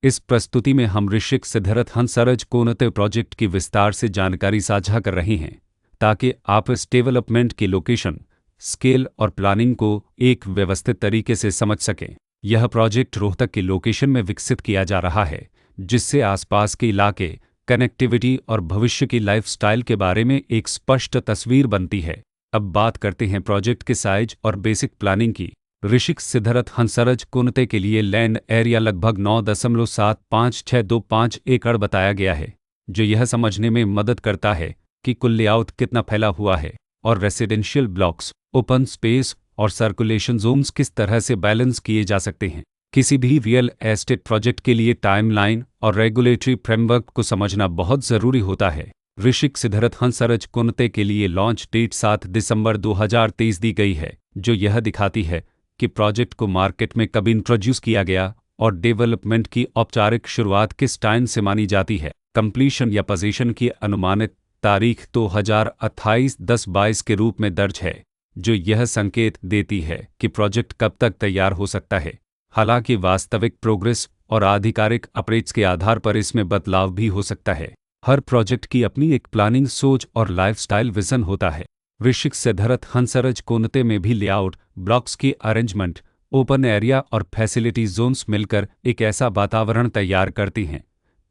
इस प्रस्तुति में हम ऋषिक सिद्धरथ हंसराज कोनते प्रोजेक्ट की विस्तार से जानकारी साझा कर रहे हैं ताकि आप इस डेवलपमेंट की लोकेशन, स्केल और प्लानिंग को एक व्यवस्थित तरीके से समझ सकें। यह प्रोजेक्ट रोहतक की लोकेशन में विकसित किया जा रहा है, जिससे आसपास के इलाके, कनेक्टिविटी और भविष्य की लाइफस्टाइल के बारे में एक स्पष्ट तस्वीर बनती है। अब बात करते हैं प्रोजेक्ट के साइज और बेसिक प्लानिंग की। ऋषिक सिद्धरथ हंसराज कोनते के लिए लैंड एरिया लगभग 9.75625 एकड़ बताया गया है, जो यह समझने में मदद करता है कि कुल लेआउट कितना फैला हुआ है और रेसिडेंशियल ब्लॉक्स, ओपन स्पेस और सर्कुलेशन जोन्स किस तरह से बैलेंस किए जा सकते हैं। किसी भी रियल एस्टेट प्रोजेक्ट के लिए टाइमलाइन और रेगुलेटरी फ्रेमवर्क को समझना बहुत ज़रूरी होता है। ऋषिक सिद्धरथ हंसराज कोनते के लिए लॉन्च डेट 7 दिसंबर 2023 दी गई है, जो यह दिखाती है कि प्रोजेक्ट को मार्केट में कब इंट्रोड्यूस किया गया और डेवलपमेंट की औपचारिक शुरुआत किस टाइम से मानी जाती है। कंप्लीशन या पोजीशन की अनुमानित तारीख 2028-10-22 के रूप में दर्ज है, जो यह संकेत देती है कि प्रोजेक्ट कब तक तैयार हो सकता है। हालांकि वास्तविक प्रोग्रेस और आधिकारिक अपडेट्स के आधार पर इसमें बदलाव भी हो सकता है। हर प्रोजेक्ट की अपनी एक प्लानिंग सोच और लाइफस्टाइल विजन होता है। ऋषिक सिद्धरथ हंसराज कोनते में भी लेआउट, ब्लॉक्स की अरेंजमेंट, ओपन एरिया और फैसिलिटी जोन्स मिलकर एक ऐसा वातावरण तैयार करती हैं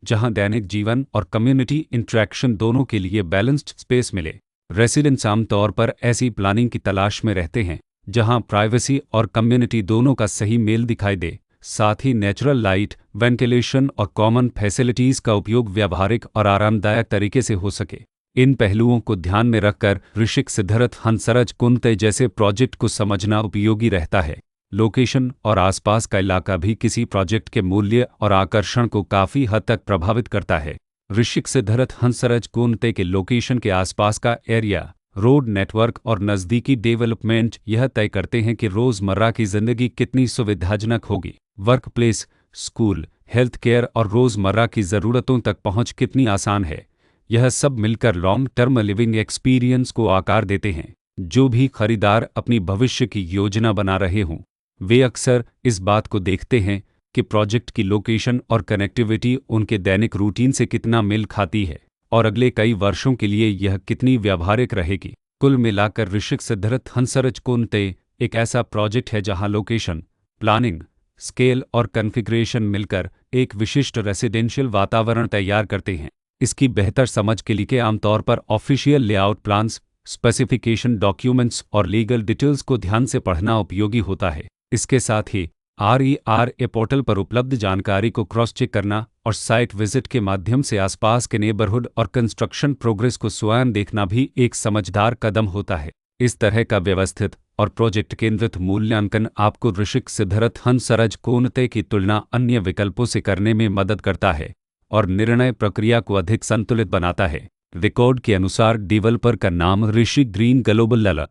जहां दैनिक जीवन और कम्युनिटी इंटरेक्शन दोनों के लिए बैलेंस्ड स्पेस मिले। रेसिडेंट्स आमतौर पर ऐसी प्लानिंग की तलाश में रहते हैं जहां प्राइवेसी और कम्युनिटी दोनों का सही मेल दिखाई दे, साथ ही नेचुरल लाइट, वेंटिलेशन और कॉमन फैसिलिटीज़ का उपयोग व्यावहारिक और आरामदायक तरीके से हो सके। इन पहलुओं को ध्यान में रखकर ऋषिक सिद्धरथ हंसराज कोनते जैसे प्रोजेक्ट को समझना उपयोगी रहता है। लोकेशन और आसपास का इलाका भी किसी प्रोजेक्ट के मूल्य और आकर्षण को काफ़ी हद तक प्रभावित करता है। ऋषिक सिद्धरथ हंसराज कोनते के लोकेशन के आसपास का एरिया, रोड नेटवर्क और नज़दीकी डेवलपमेंट यह तय करते हैं कि रोज़मर्रा की ज़िंदगी कितनी सुविधाजनक होगी। Work place, school, health care और रोज़मर्रा की ज़रूरतों तक पहुँच कितनी आसान है। यह सब मिलकर लॉन्ग टर्म लिविंग एक्सपीरियंस को आकार देते हैं। जो भी खरीदार अपनी भविष्य की योजना बना रहे हों, वे अक्सर इस बात को देखते हैं कि प्रोजेक्ट की लोकेशन और कनेक्टिविटी उनके दैनिक रूटीन से कितना मेल खाती है और अगले कई वर्षों के लिए यह कितनी व्यावहारिक रहेगी। कुल मिलाकर ऋषिक सिद्धरथ हंसराज कोनते एक ऐसा प्रोजेक्ट है जहां लोकेशन, प्लानिंग, स्केल और कॉन्फ़िगरेशन मिलकर एक विशिष्ट रेसिडेंशियल वातावरण तैयार करते हैं। इसकी बेहतर समझ के लिए आमतौर पर official layout plans, specification documents और लीगल डिटेल्स को ध्यान से पढ़ना उपयोगी होता है। इसके साथ ही RERA पोर्टल पर उपलब्ध जानकारी को क्रॉस चेक करना और साइट विजिट के माध्यम से आसपास के नेबरहुड और कंस्ट्रक्शन प्रोग्रेस को स्वयं देखना भी एक समझदार कदम होता है। इस तरह का व्यवस्थित और प्रोजेक्ट केंद्रित मूल्यांकन आपको ऋषिक सिद्धरथ हंसराज कोनते की तुलना अन्य विकल्पों से करने में मदद करता है और निर्णय प्रक्रिया को अधिक संतुलित बनाता है। रिकॉर्ड के अनुसार डेवलपर का नाम ऋषि ग्रीन ग्लोबल